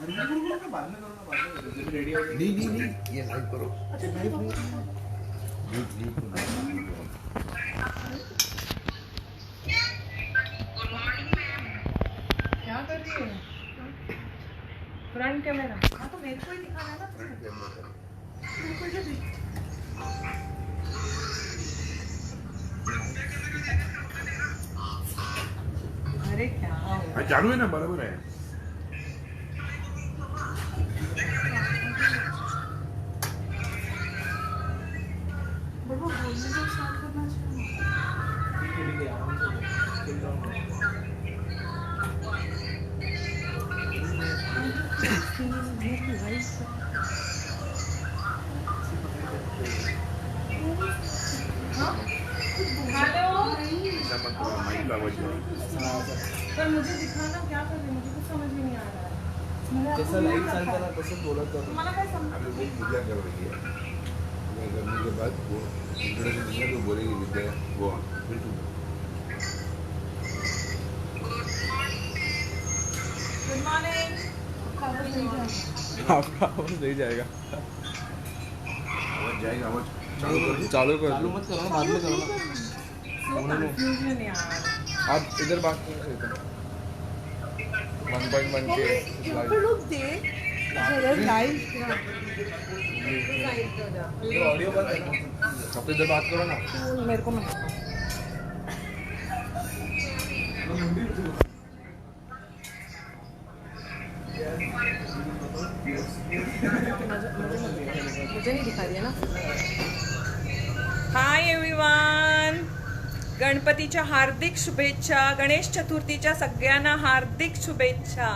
नहीं ये लाइव करो। अच्छा लाइव नहीं क्या कर रही है? Front camera. हाँ तो मेरे को ही दिखाना है ना। Front camera. अरे क्या हुआ? चालू है ना, बराबर है। पर मुझे दिखाना क्या कर रही, मुझे कुछ समझ में नहीं आ रहा है। जैसा लाइव चालता ना तसंच बोलत जातो. मला काय समझ अभी वो विद्या कर रही है। करने के बाद वो इंट्रोडक्शन देंगे तो बोलेगी विद्या वो फिर तुम। Good morning. आपका आवाज नहीं जाएगा. आवाज जाएगा, आवाज चालू कर चालू मत करो ना, बाद में करो ना. कंफ्यूजन यार। आप इधर बात कर सकते हैं. 1.1 के लोग देख जरा लाइव ऑडियो बंद है ना. आप इधर बात करो ना. मेरे को मत मुझे नहीं दिखा रही है ना. हाय एव्हरीवन, गणपतीच्या हार्दिक शुभेच्छा. गणेश चतुर्थीच्या सगळ्यांना हार्दिक शुभेच्छा.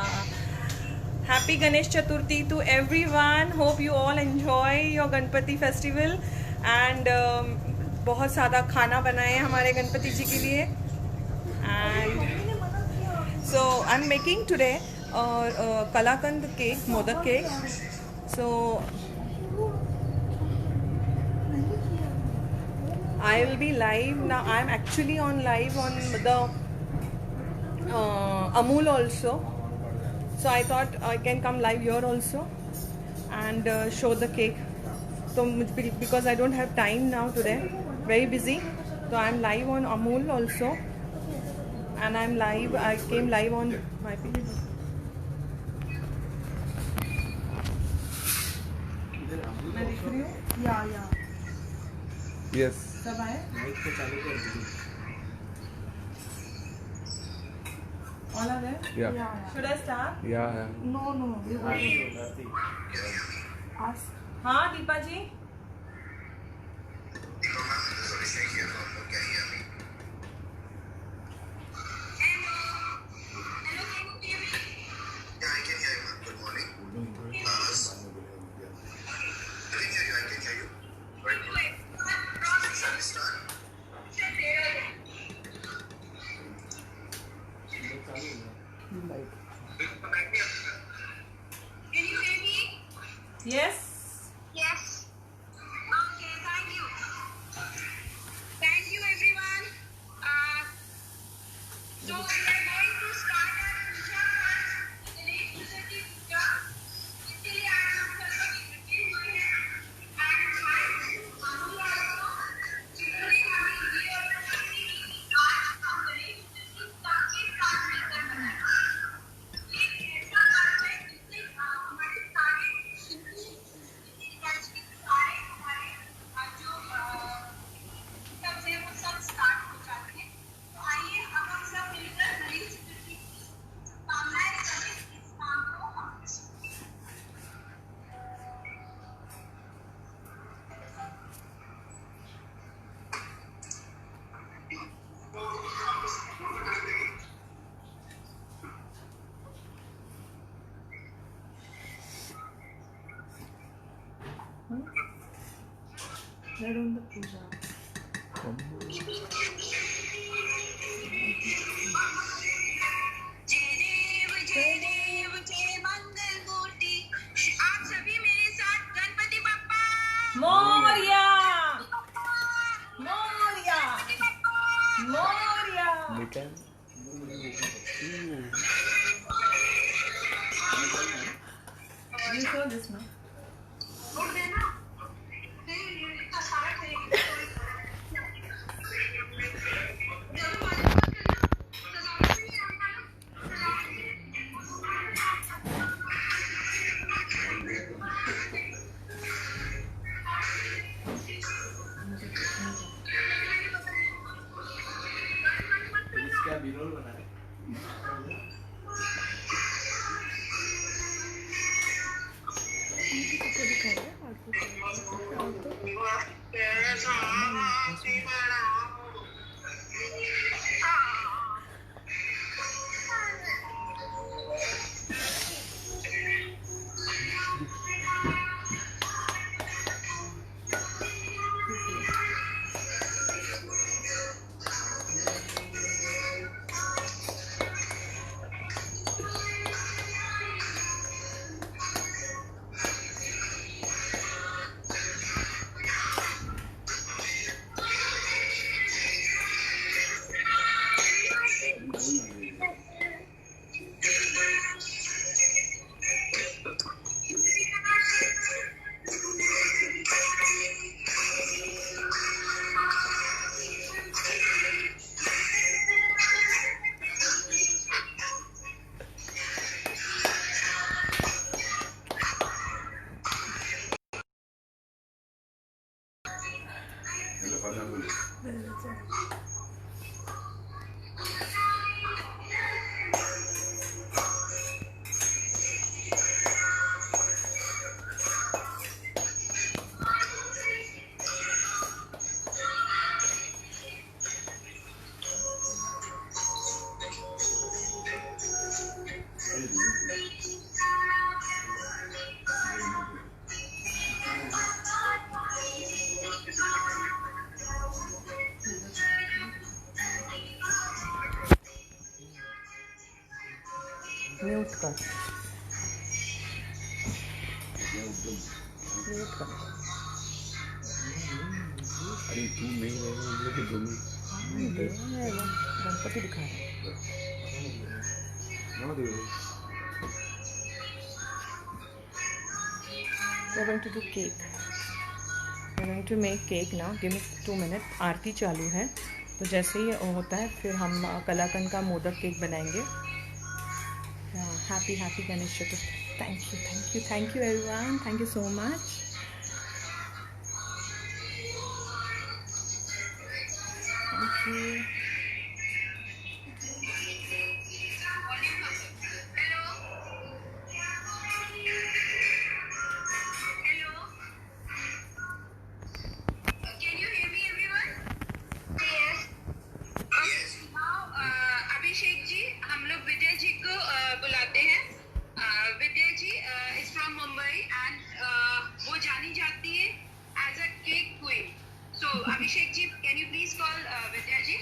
Happy Ganesh Chaturthi to everyone. Hope you all enjoy your Ganpati festival and बहुत सारा खाना बनाए हमारे गणपति जी के लिए. And so I am making today kalakand cake, modak cake. So I will be live now. I am actually on live on the Amul also. So I thought I can come live here also and show the cake. So because I don't have time now today, very busy. So I am live on Amul also, and I am live. I came live on my page. मैं दिख रही हूँ? या. Yes. सब आए? Mic को चालू कर दो. All are there? Yeah. Should I start? Yeah. No. Ask. हाँ दीपा जी. Yes. Yes. Okay, thank you. Thank you, everyone. So we are going to start our puja first. Ganesh Chaturthi puja. इसलिए आज हम सब लोग इकट्ठे हुए हैं. And हम लोग जितने हमें ये opportunity मिली, आज हम गणेश चतुर्थी सबके साथ मिलकर मनाएंगे. ये ऐसा पर्व है जिससे हमारे सारे Head on the puja. जय देव जय मंगल मूर्ति. आप सभी मेरे साथ Ganpati Bappa Morya. We can. You saw this, no? और देना नहीं ये इतना सारा खाएगी जब हमारे पास सजावट नहीं आता ना क्या बिरोल बना है म्यूट कर म्यूट कर अरे तू नहीं रहेगा हम लोग दोनों गणपति दिखा रहे We're going to do cake. We're going to make cake now. Give me 2 minutes. आरती चालू है तो जैसे ही होता है फिर हम कलाकंद का मोदक केक बनाएंगे. Happy Ganesh Chaturthi. Thank you everyone. Thank you so much. Thank you. Can you hear me, everyone? Yes. Now, Abhishek ji, हम लोग विजय जी को बुलाते हैं. Vijay ji is from Mumbai and वो जानी जाती है as a cake queen. So, Abhishek ji, can you please call Vijay ji?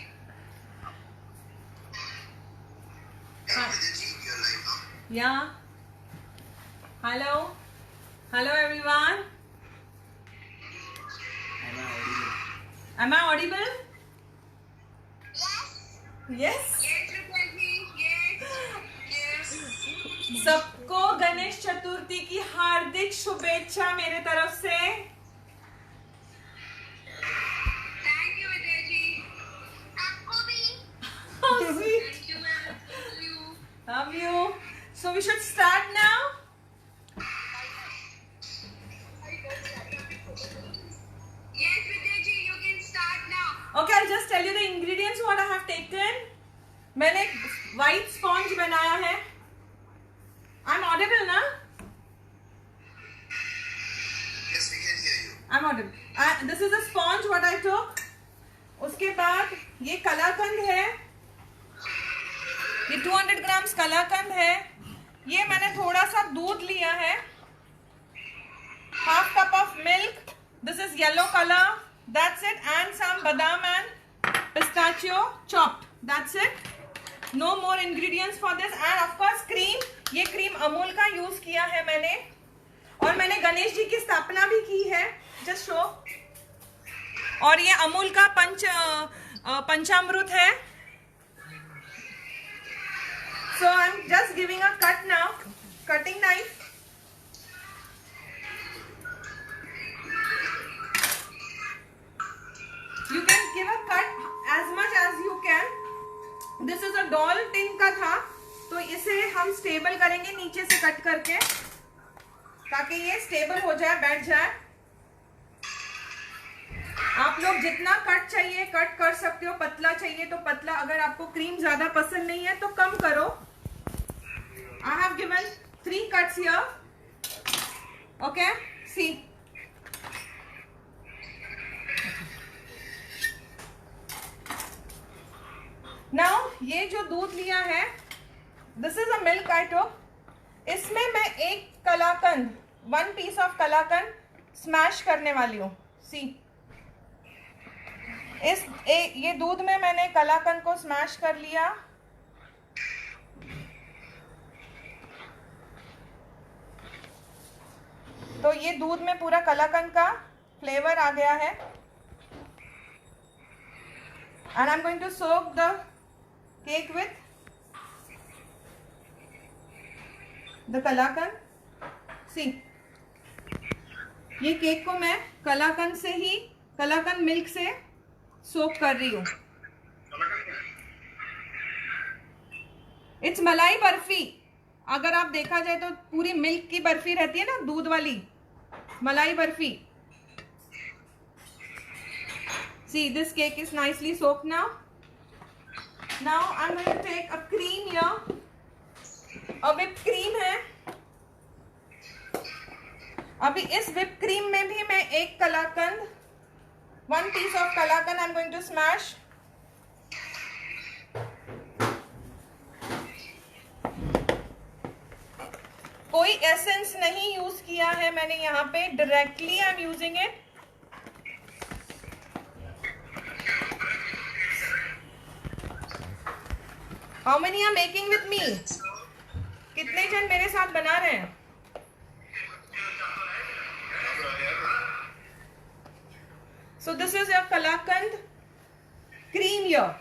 Yeah. Hello everyone. Am I audible? Yes. Yes, Vijay ji. Yes. सबको गणेश चतुर्थी की हार्दिक शुभेच्छा मेरे तरफ से. Thank you, Vijay ji. आपको भी. How sweet. Thank you, ma'am. Thank you. Love you. So we should start now. Yes, Vijay ji, you can start now. Okay, I'll just tell you the ingredients what I have taken. मैंने white sponge बनाया है. I'm audible ना? Yes, we can hear you. I'm audible. This is a sponge what I took. उसके बाद ये कलाकंद है. ये 200 grams कलाकंद है. ये मैंने थोड़ा सा दूध लिया है. Half cup of milk. This is yellow color. That's it. And some badam and pistachio chopped. That's it. No more ingredients for this. And of course cream. ये क्रीम अमूल का यूज किया है मैंने. और मैंने गणेश जी की स्थापना भी की है. Just show. और ये अमूल का पंचामृत है. So I'm just giving a cut now. Cutting knife. This is a doll tin का था, तो इसे हम स्टेबल करेंगे नीचे से कट करके, ताकि ये स्टेबल हो जाए, बैठ जाए। आप लोग जितना कट चाहिए कट कर सकते हो, पतला चाहिए तो पतला, अगर आपको क्रीम ज्यादा पसंद नहीं है तो कम करो। I have given 3 cuts here. Okay, see. Now ये जो दूध लिया है, this is a milk I took. इसमें मैं एक kalakand, 1 piece of kalakand smash करने वाली हूँ। See. ये दूध में मैंने कलाकंद को स्मैश कर लिया। तो ये दूध में पूरा कलाकंद का फ्लेवर आ गया है। And I am going to soak the cake with the kalakand. See, ये केक को मैं कलाकंद से ही, कलाकंद मिल्क से सोक कर रही हूँ। इट्स मलाई बर्फी। अगर आप देखा जाए तो पूरी मिल्क की बर्फी रहती है ना, दूध वाली मलाई barfi. See, this cake is nicely soaked now. Now I'm going to take a cream here. A whipped cream है। अभी इस whipped cream में भी मैं एक kalakand, 1 piece of kalakand I'm going to smash. कोई एसेंस नहीं यूज किया है मैंने यहाँ पे, directly I am using it. How many are making with me? कितने जन मेरे साथ बना रहे हैं? So this is your kalakand cream, your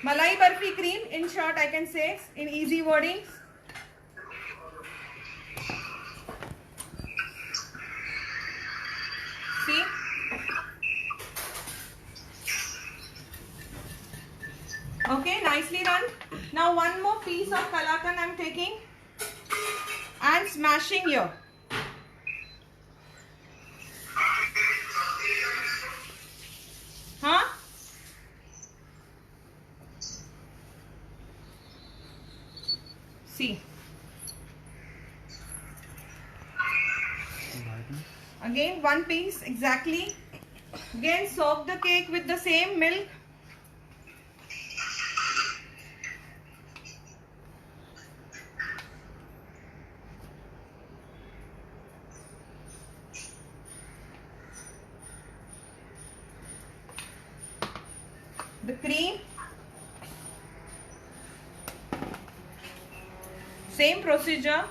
malai barfi cream, in short I can say, in easy wordings. See? Okay, nicely done. Now one more piece of kalakan I'm taking and smashing here. Huh? See. Again 1 piece exactly. Again soak the cake with the same milk. The cream. Same procedure.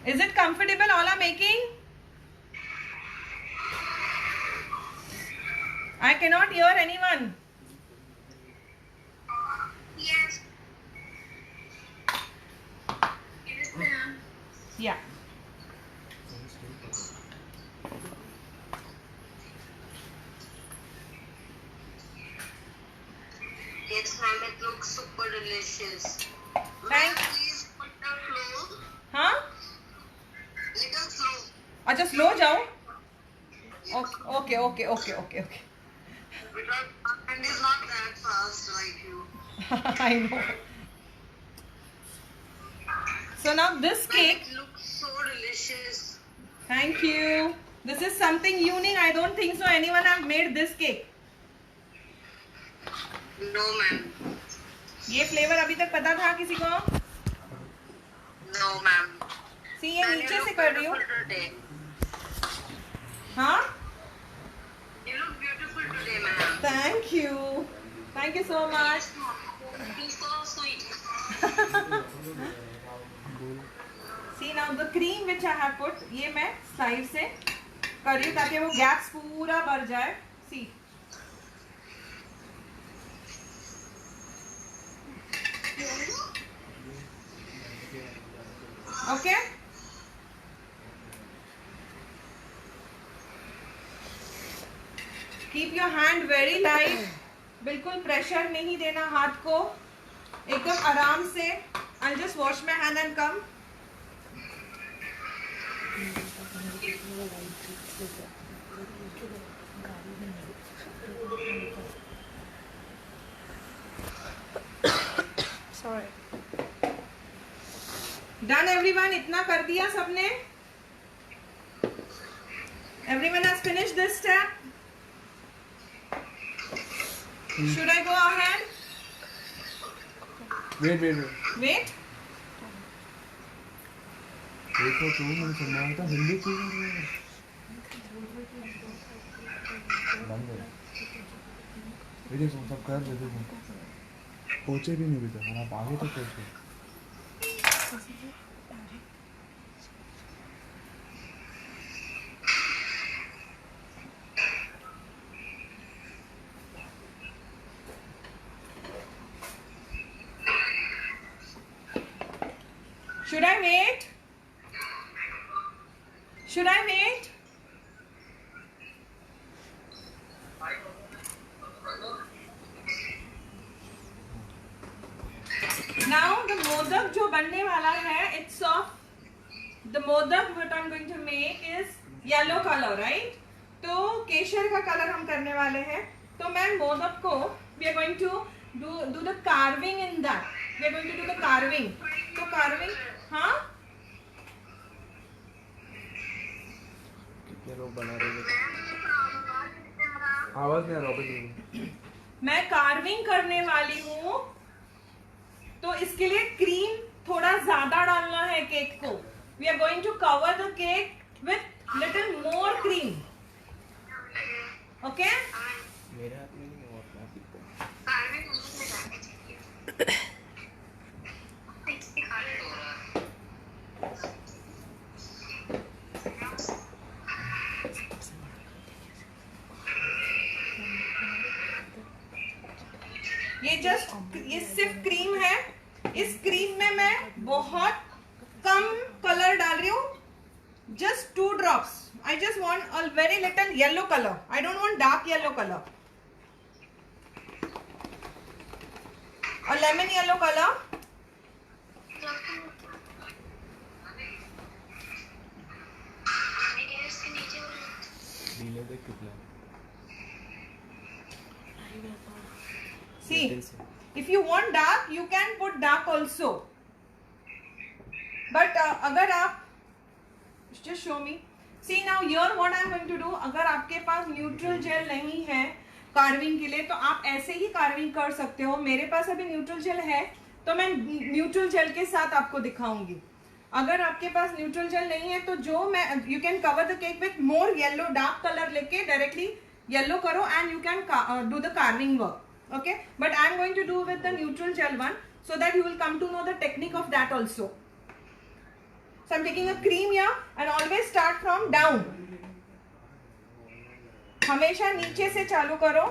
Is it comfortable all are making? I cannot hear anyone. Yes. Yes, ma'am. Yeah. Yes, ma'am, it looks super delicious. Thank- Please put the flow हाँ? little slow. अच्छा slow जाओ। Okay okay okay okay okay. Because my hand is not that fast like you. I know. So now this cake. It looks so delicious. Thank you. This is something unique. I don't think so anyone have made this cake. No, ma'am. ये flavour अभी तक पता था किसी को? No, ma'am. सी, ये Ma'am, नीचे you से look कर रही हूँ। beautiful today. हाँ? You look beautiful today, ma'am. Thank you. Thank you so much. You're so sweet. See now the cream which I have put, ये मैं साइड से कर रही हूँ ताकि वो गैप्स पूरा भर जाए. See okay. Keep your hand very light. बिल्कुल प्रेशर नहीं देना हाथ को, एकदम आराम से. I'll just wash my hand and come. Sorry. Done everyone? इतना कर दिया सबने? Everyone has finished this step? Should I go ahead? Wait wait Wait. देखो तू मुझे सुनना था हिंदी क्यों कर रही है? बंद है ये देखो सब कर रहे देखो पहुंचे भी नहीं अभी तक. आप आगे तक पहुंचे. Should I wait? Should I wait? Now the modak जो बनने वाला है, it's of the modak what I'm going to make is yellow color, right? तो केशर का कलर हम करने वाले हैं. तो मैं मोदक को we are going to do the carving in that. We are going to do the carving. तो carving हाँ कितने लोग बना रहे हैं? आवाज नहीं आ रहा. मैं कार्विंग करने वाली हूँ. तो इसके लिए क्रीम थोड़ा ज्यादा डालना है केक को. We are going to cover the cake with little more cream. Okay. मेरे हाथ में नहीं है अपना पीता. ये सिर्फ क्रीम है. इस क्रीम में मैं बहुत कम कलर डाल रही हूँ. Just 2 drops. I just want a very little yellow color. I don't want dark yellow color. A lemon yellow color. Delay देख कितना. See, if you want dark, you can put dark also. But अगर आप just show me. See now here what I am going to do. अगर आपके पास neutral jail नहीं है carving के लिए तो आप ऐसे ही कार्विंग कर सकते हो. मेरे पास अभी न्यूट्रल जेल है तो मैं न्यूट्रल जेल के साथ आपको दिखाऊंगी. अगर आपके पास न्यूट्रल जेल नहीं है तो जो मैं you can cover the cake with more yellow dark colour लेके डायरेक्टली येलो करो and you can do the carving work. Okay, but I am going to do with the neutral gel one so that you will come to know the technique of that also. So I am taking a cream here and always start from down. हमेशा नीचे से चालू करो.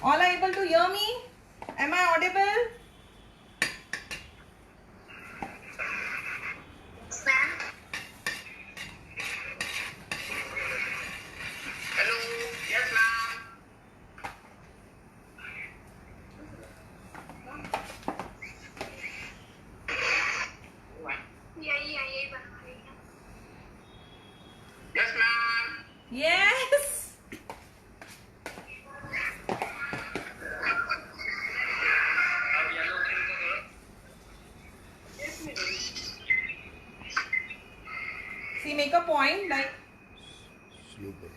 All are able to hear me? Am I audible? Yes. See, make a point like. Slow bro.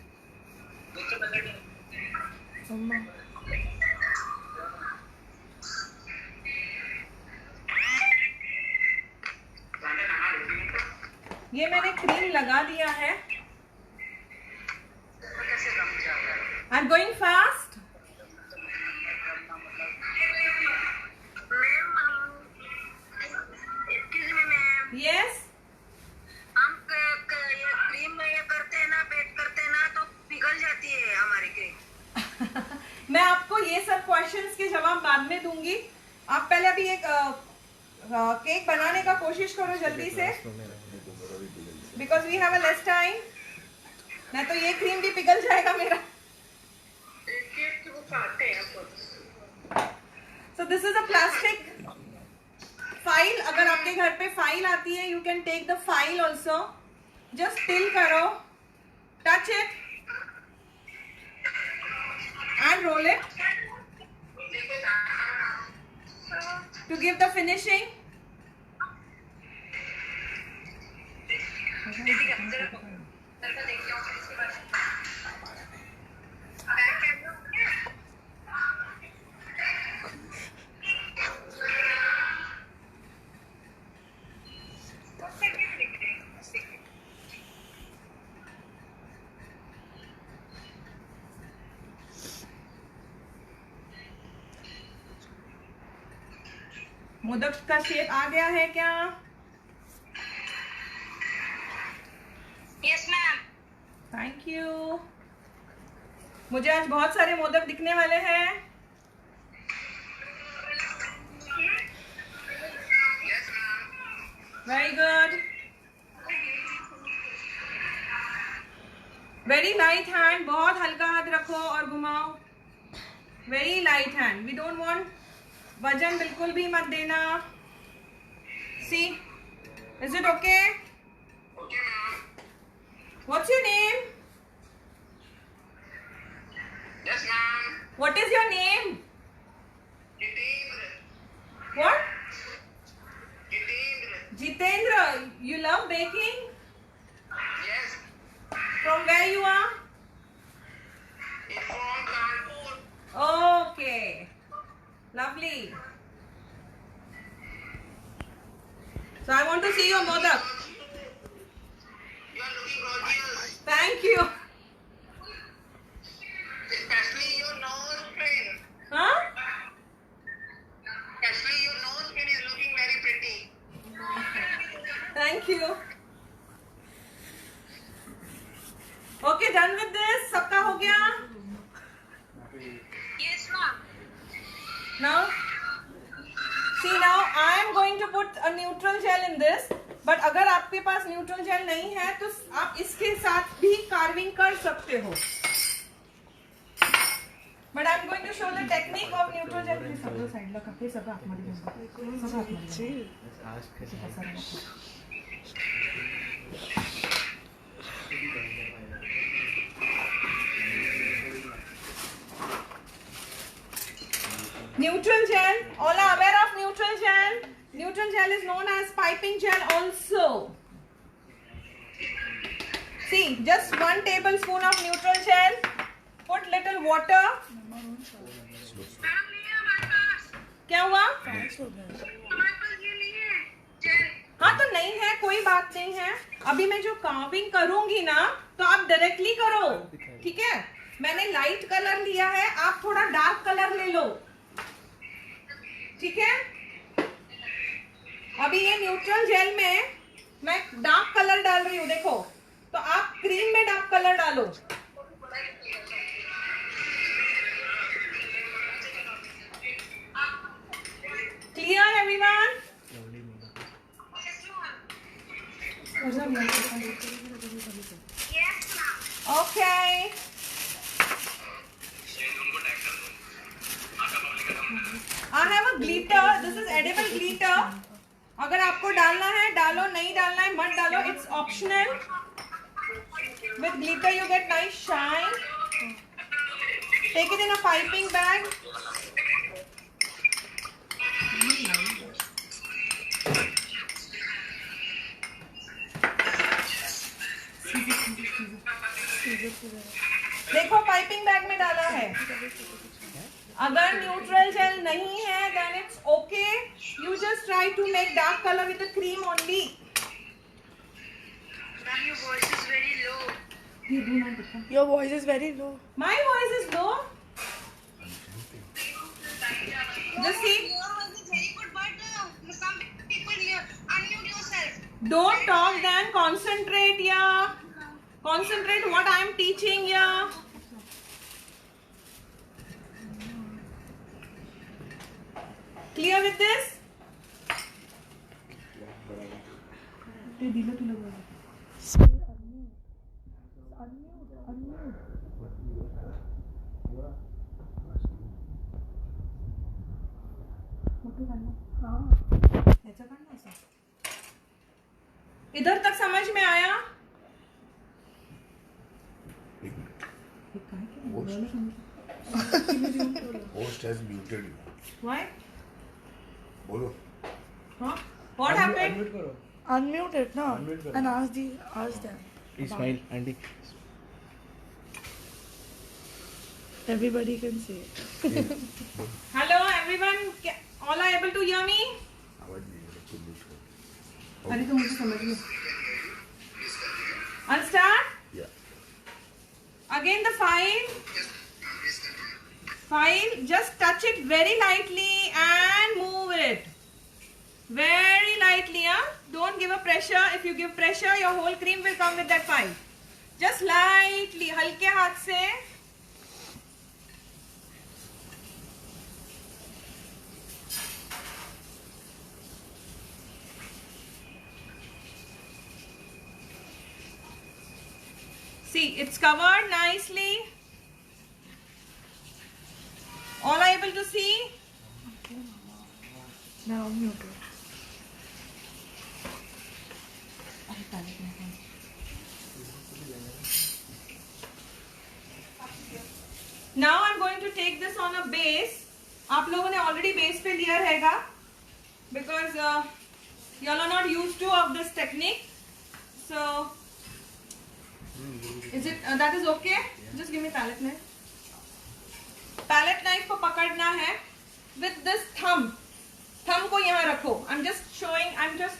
ये मैंने cream लगा दिया है. I'm going fast. Excuse me, ma'am. Yes. हम ये क्रीम में ये करते हैं ना, बेक करते हैं ना, तो पिघल जाती है हमारी क्रीम। मैं आपको ये सब क्वेश्चंस के जवाब बाद में दूंगी. आप पहले अभी एक केक बनाने का कोशिश करो जल्दी से, because we have a less time. नहीं तो ये क्रीम भी पिघल जाएगा मेरा. So this is a plastic file. अगर आपके घर पे फाइल आती है, you can take the file also. Just fill करो, touch it, and roll it to give the finishing. Modak का शेप आ गया है क्या? Yes ma'am. Thank you. मुझे आज बहुत सारे मोदक दिखने वाले हैं. Very good. Very light hand. बहुत हल्का हाथ रखो और घुमाओ. Very light hand. We don't want वजन बिल्कुल भी मत देना. See, is it okay? What's your name? Yes ma'am. What is your name? Jitendra. What? Jitendra. Jitendra, you love baking? Yes. From where you are? It's from Kanpur. Okay. Lovely. So I want to see your modak. You are looking gorgeous. Thank you. Especially your nose pin. Huh? Especially your nose pin is looking very pretty. Thank you. Okay, done with this. सबका हो गया? Yes ma'am. Now, see now I am going to put a neutral gel in this. But अगर आपके पास neutral gel नहीं है तो आप इसके साथ भी carving कर सकते हो. But I am going to show the technique of neutral gel. Please सब लोग side लगा के सब हाथ मारिए. सब हाथ मारिए. Neutral gel. All are aware of neutral gel. Neutral gel is known as piping gel also. See, just 1 tablespoon of neutral gel. Put little water. Madam नहीं है हमारे पास। क्या हुआ? हमारे पास ये नहीं है जेल। हाँ तो नहीं है, कोई बात नहीं है. अभी मैं जो कार्विंग करूंगी ना तो आप डायरेक्टली करो. ठीक है? मैंने लाइट कलर लिया है, आप थोड़ा डार्क कलर ले लो. ठीक है? अभी ये न्यूट्रल जेल में मैं डार्क कलर डाल रही हूँ. देखो, तो आप क्रीम में डार्क कलर डालो. Clear everyone? Yes ma'am. Okay. I have a glitter. This is edible glitter. अगर आपको डालना है डालो, नहीं डालना है मत डालो. It's optional. With glitter you get nice shine. Take it in a piping bag. देखो पाइपिंग बैग में डाला है. अगर न्यूट्रल जेल नहीं है then it's okay. You just try to make dark color with the cream only. Ma'am, your voice is very low. Your voice is very low. My voice is low. Just see. Your voice is very good, but some people unmute yourself. Don't talk then. Concentrate, yeah. Concentrate what I am teaching, yeah. Clear with this? इधर तक समझ में आया? Host has muted you. Why? बोलो. Huh? What happened? Unmute करो. Unmute it now Unmute करो. and ask them. Smile, Andy. Everybody can see it. Hello everyone. All are able to hear me? आवाज नहीं है तो mute करो. अरे तो मुझे समझ में. I'll start. Yeah. Again the file. Just touch it very lightly and move it. Very lightly, huh? Don't give a pressure. If you give pressure, your whole cream will come with that file. Just lightly, हल्के हाथ से. See, it's covered nicely. All are able to see? Now unmute it. Now I'm going to take this on a base. आप लोगों ने already base पे लिया रहेगा because you all are not used to of this technique. So is it that is okay? Just give me palette knife. Palette knife को पकड़ना है with this thumb. Thumb को यहाँ रखो. I'm just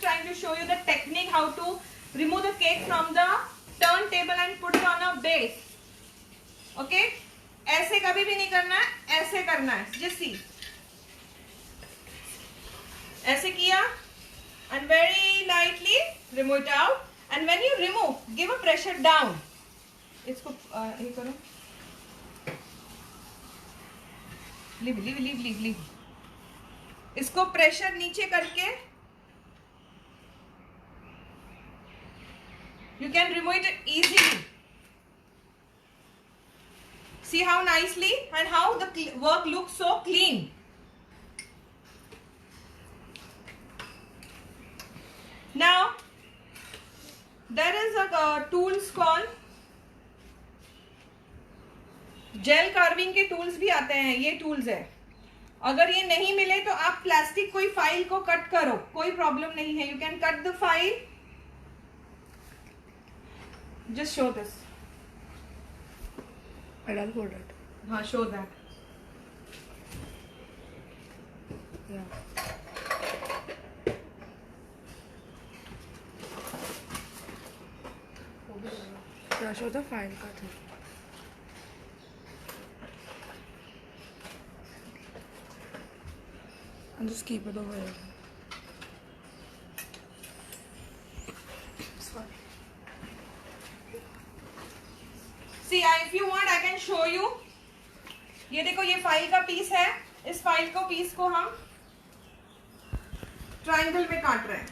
trying to show you the technique how to remove the cake from the turntable and put it on a base. Okay? ऐसे कभी भी नहीं करना है, ऐसे करना है. Just see. ऐसे किया and very lightly remove it out. And when you remove, give a pressure down. इसको ये करो. Leave. इसको प्रेशर नीचे करके you can remove it easily. See how nicely and how the work looks so clean. Now there is a tools called gel carving के tools भी आते हैं. ये टूल्स है. अगर ये नहीं मिले तो आप प्लास्टिक कोई फाइल को कट करो, कोई प्रॉब्लम नहीं है. You can cut the file. Just show this. And I'll hold it. हाँ, show that. Yeah. Yeah, show the file का thing. And just keep it over here. See, if you want, I can show you. ये देखो, ये file का piece है. इस file को piece को हम ट्रायंगल में काट रहे हैं.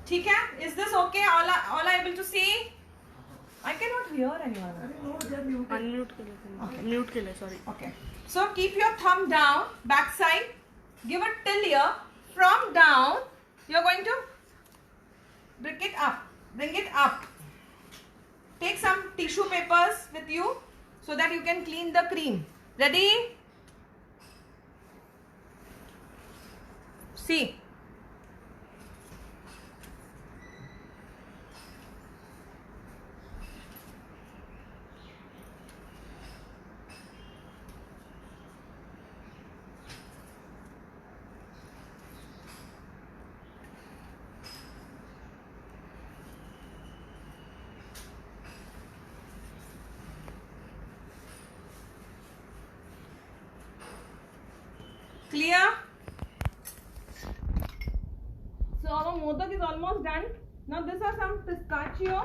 ठीक है? Is this okay? All are able to see? I cannot hear anyone. Unmute के लिए. Okay. Mute के लिए. Sorry. Okay. So keep your thumb down, back side. Give a till here. From down, you're going to bring it up. Bring it up. Take some tissue papers with you so that you can clean the cream. Ready? See. Clear? modak is almost done. Now these are some pistachio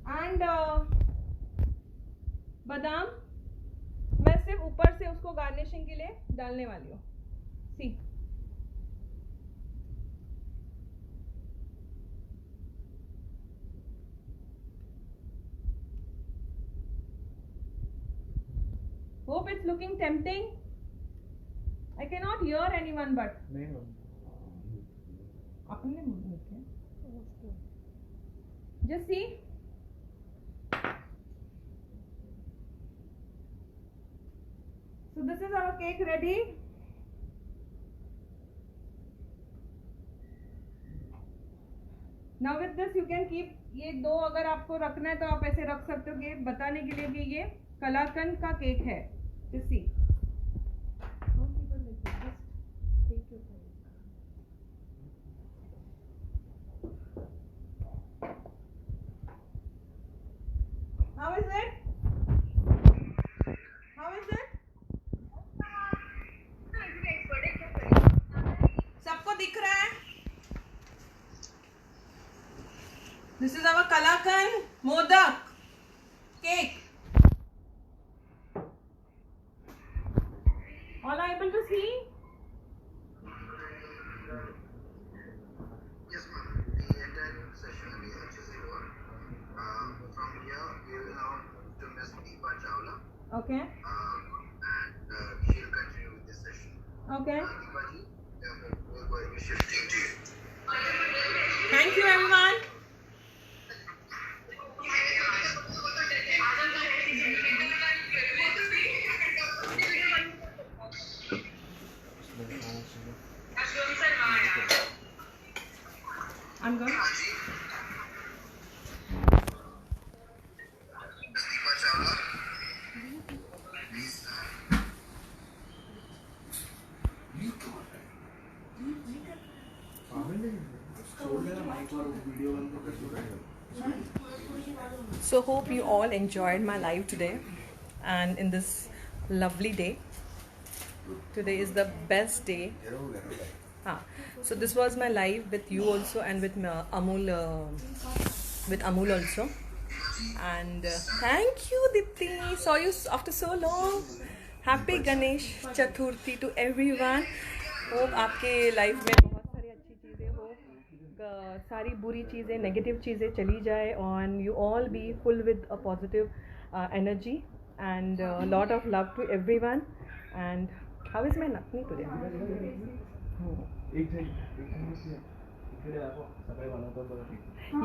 and बादाम. मैं सिर्फ ऊपर से उसको garnishing के लिए डालने वाली हूँ. सी hope it's looking tempting. I cannot hear anyone but नहीं अपने मुंह में क्या? Just see. So this is our cake ready. Now with this you can keep. ये दो अगर आपको रखना है तो आप ऐसे रख सकते हो. बताने के लिए कि ये कलाकंद का केक है. Just see. Don't keep it like this. Just take your time. How is it? How is it? सबको दिख रहा है? This is our Kalakand Modak cake. All are able to see? Yes, ma'am. The entire session will be HSC one. From here, we will now to Miss Deepa Chawla, Okay. and she'll continue with this session. Okay. Deepa ji, we're going to be shifting to you. Thank you, everyone. I'm good. Miss Deepa Chawla. So hope you all enjoyed my live today and in this lovely day. Today is the best day. So this was my live with you also and with Amul also. And thank you Dipti. Saw you after so long. Happy Ganesh Chaturthi to everyone. Hope आपके life में बहुत सारी अच्छी चीज़ें हो, सारी बुरी चीज़ें, नेगेटिव चीज़ें चली जाए and you all be full with a positive energy and a lot of love to everyone. And how is my Nakni today?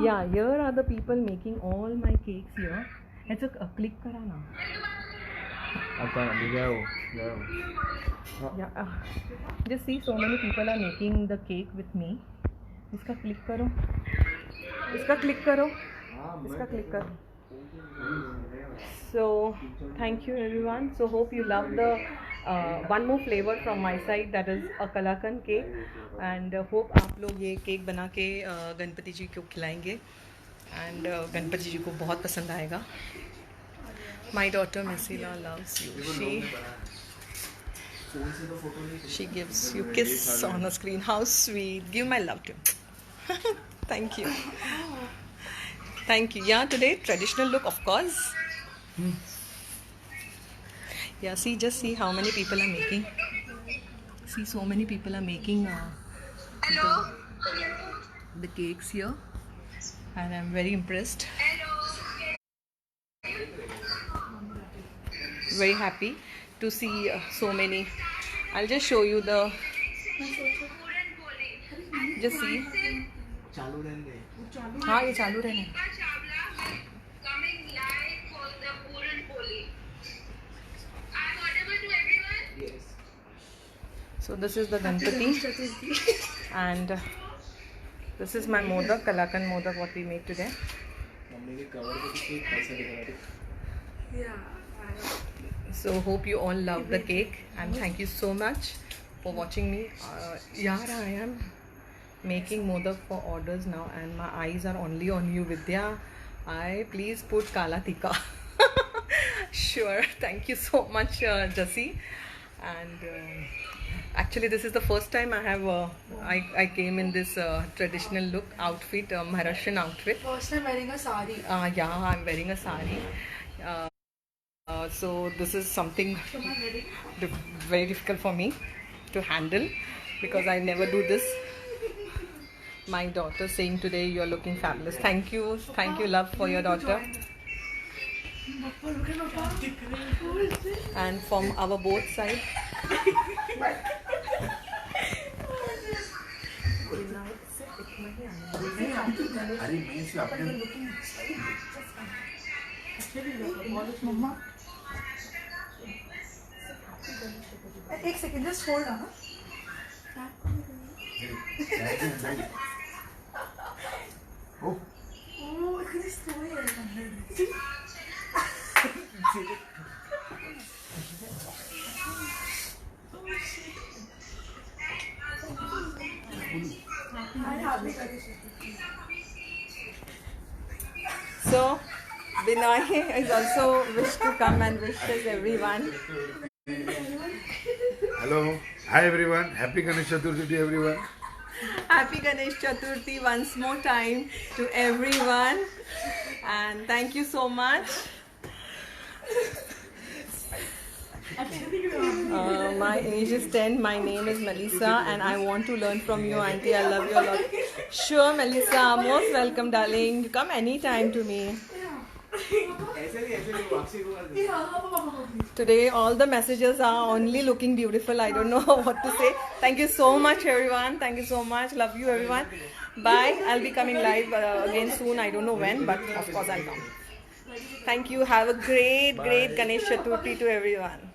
Yeah, here are the people making all my cakes here. It's a click करा ना. Yeah, just see so many people are making the cake with me. इसका click करो. इसका click करो. इसका click करो. So thank you everyone. So hope you love the one more flavor from my side, that is a Kalakand cake, and hope आप लोग ये cake बना के गणपति जी को खिलाएंगे and गणपति जी को बहुत पसंद आएगा. My daughter Messila loves you. She gives you kiss on the screen. How sweet. Give my love to him. Thank you. Thank you. Yeah, today traditional look, of course. Yeah, see, just see how many people are making. See, so many people are making the cakes here, and I'm very impressed. Very happy to see so many. I'll just show you the. Just see. चालू रहने. हाँ ये चालू रहने. Coming live for the Puran Poli. I'm audible to everyone? Yes. So this is the Ganpati and this is my modak, Kalakand modak, what we made today. Mummy के cover पे किसी पैसे दिख रहे थे. Yeah. So hope you all love the cake and thank you so much for watching me. Yaar, I am making modak for orders now and my eyes are only on you, Vidya. Please put Kala Tikka. Sure. Thank you so much, Jassi. And Actually, this is the first time I have I came in this traditional look outfit, Maharashtrian outfit. First time wearing a sari. Yeah, I'm wearing a sari. So this is something very difficult for me to handle because I never do this. My daughter saying today you're looking fabulous. Thank you, love, for your daughter. And from our both side. अरे मैं इसे अपने एक second just hold on So Binay is also wish to come and wishes everyone. Hello, hi everyone. Happy Ganesh Chaturthi to everyone. Happy Ganesh Chaturthi once more time to everyone, and thank you so much. My age is 10. My name is Melissa, and I want to learn from you, Auntie. I love you a lot. Sure, Melissa. Most welcome, darling. You come anytime to me. Today, all the messages are only looking beautiful. I don't know what to say. Thank you so much, everyone. Thank you so much. Love you, everyone. Bye. I'll be coming live again soon. I don't know when, but of course I'll come. Thank you. Have a great Ganesh Chaturthi to everyone.